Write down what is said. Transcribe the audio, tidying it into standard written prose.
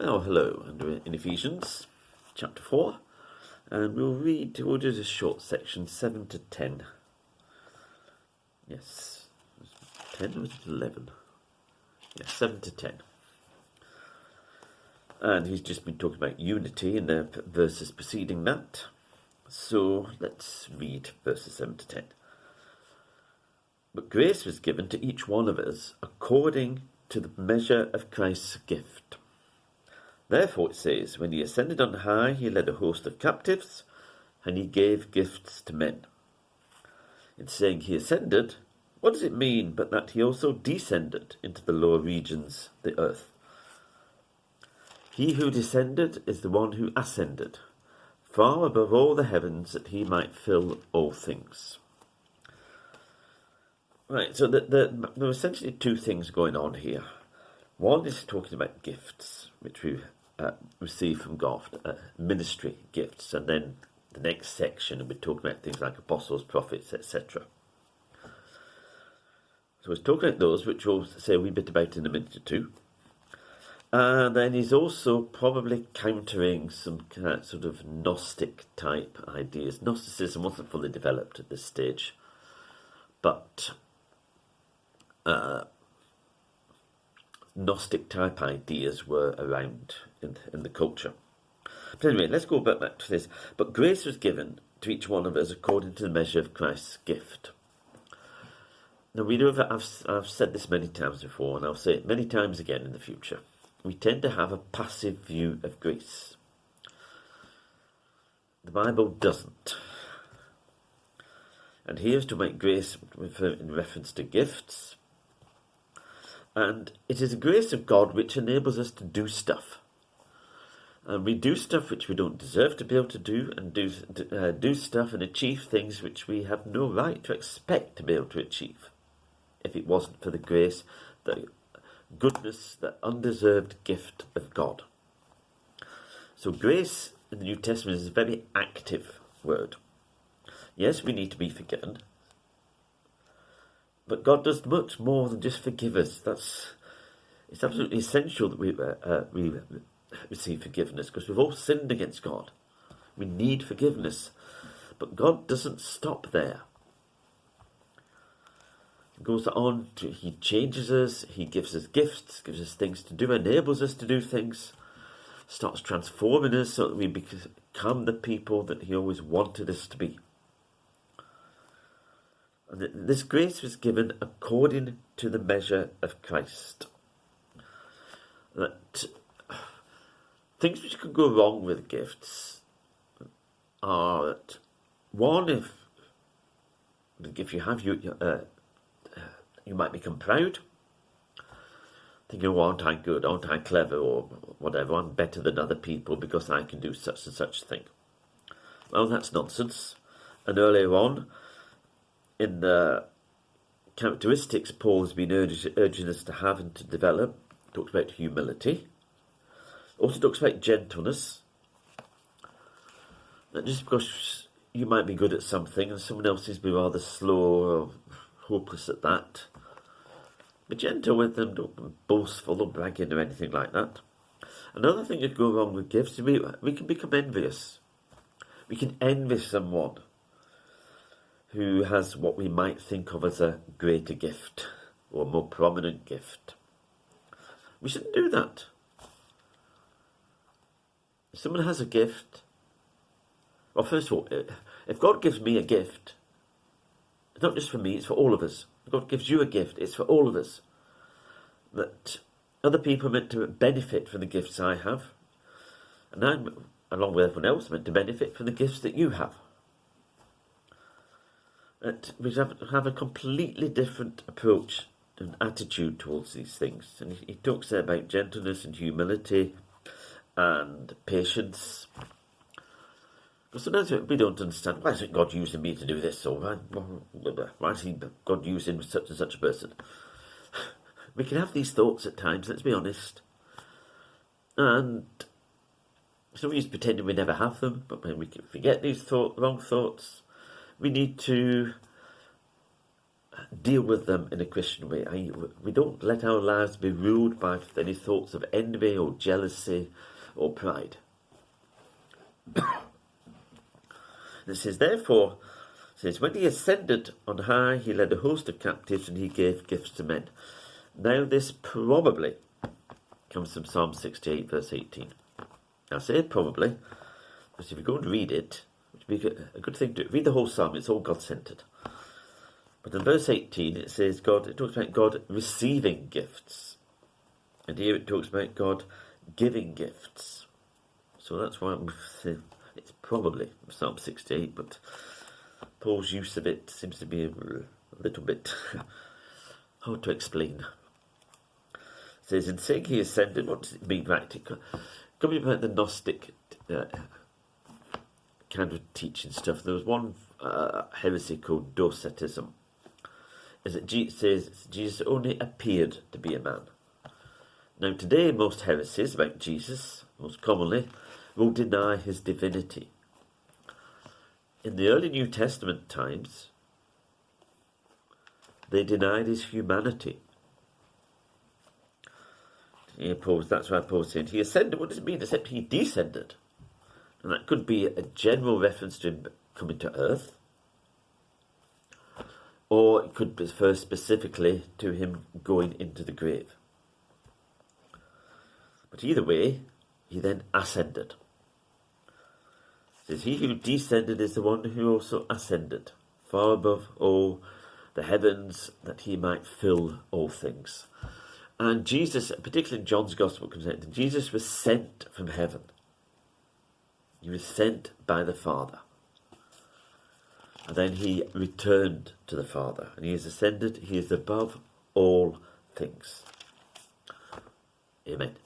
Well, hello, and we're in Ephesians chapter 4, and we'll do this short section 7 to 10. Yes, 10 or was it 11? Yes, 7 to 10. And he's just been talking about unity in the verses preceding that. So let's read verses 7 to 10. But grace was given to each one of us according to the measure of Christ's gift. Therefore it says, when he ascended on high, he led a host of captives, and he gave gifts to men. In saying he ascended, what does it mean but that he also descended into the lower regions, the earth? He who descended is the one who ascended, far above all the heavens, that he might fill all things. Right, so there are essentially two things going on here. One is talking about gifts, which we receive from God, ministry gifts, and then the next section we're talking about things like apostles, prophets, etc. So he's talking about those, which we'll say a wee bit about in a minute or two. And then he's also probably countering some sort of Gnostic type ideas. Gnosticism wasn't fully developed at this stage, but Gnostic type ideas were around in the culture. But anyway, let's go back to this. But grace was given to each one of us according to the measure of Christ's gift. Now, we know that I've said this many times before, and I'll say it many times again in the future. We tend to have a passive view of grace. The Bible doesn't. And here's to make grace in reference to gifts. And it is the grace of God which enables us to do stuff. And we do stuff which we don't deserve to be able to do, and do stuff and achieve things which we have no right to expect to be able to achieve, if it wasn't for the grace, the goodness, the undeserved gift of God. So grace in the New Testament is a very active word. Yes, we need to be forgiven, but God does much more than just forgive us. It's absolutely essential that we receive forgiveness, because we've all sinned against God. We need forgiveness. But God doesn't stop there. He goes on, he changes us, he gives us gifts, gives us things to do, enables us to do things, starts transforming us so that we become the people that he always wanted us to be. And this grace was given according to the measure of Christ. That things which could go wrong with gifts are that, one, if you have you might become proud, thinking, oh, aren't I good, aren't I clever, or whatever, I'm better than other people because I can do such and such thing. Well, that's nonsense. And earlier on, in the characteristics Paul has been urging us to have and to develop, talks about humility, also talks about gentleness. That just because you might be good at something and someone else is be rather slow or hopeless at that, be gentle with them, don't be boastful or bragging or anything like that. Another thing that goes wrong with gifts is we can become envious. We can envy someone who has what we might think of as a greater gift or a more prominent gift. We shouldn't do that. If someone has a gift, well, first of all, if God gives me a gift, it's not just for me, it's for all of us. If God gives you a gift, it's for all of us. That other people are meant to benefit from the gifts I have, and I'm, along with everyone else, meant to benefit from the gifts that you have. That we have a completely different approach and attitude towards these things. And he talks there about gentleness and humility and patience. But sometimes we don't understand, why isn't God using me to do this? Or why is God using such and such a person? We can have these thoughts at times, let's be honest. And it's no use pretending we never have them, but when we forget these wrong thoughts, we need to deal with them in a Christian way. We don't let our lives be ruled by any thoughts of envy or jealousy or pride. It says, therefore, when he ascended on high, he led a host of captives and he gave gifts to men. Now this probably comes from Psalm 68, verse 18. I say probably, because if you go and read it, which would be a good thing to read the whole psalm, it's all God-centered. But in verse 18 it says it talks about God receiving gifts. And here it talks about God giving gifts. So that's why I'm saying it's probably Psalm 68, but Paul's use of it seems to be a little bit hard to explain. It says, in saying he ascended, what does it mean? Right, it could be about the Gnostic kind of teaching stuff. There was one heresy called Docetism. It says Jesus only appeared to be a man. Now today most heresies about Jesus, most commonly, will deny his divinity. In the early New Testament times, they denied his humanity. That's why Paul's saying he ascended. What does it mean? Except he descended. And that could be a general reference to him coming to earth. Or it could refer specifically to him going into the grave. But either way, he then ascended. It says, he who descended is the one who also ascended, far above all the heavens, that he might fill all things. And Jesus, particularly in John's Gospel, comes out, Jesus was sent from heaven. He was sent by the Father. And then he returned to the Father. And he has ascended. He is above all things. Amen.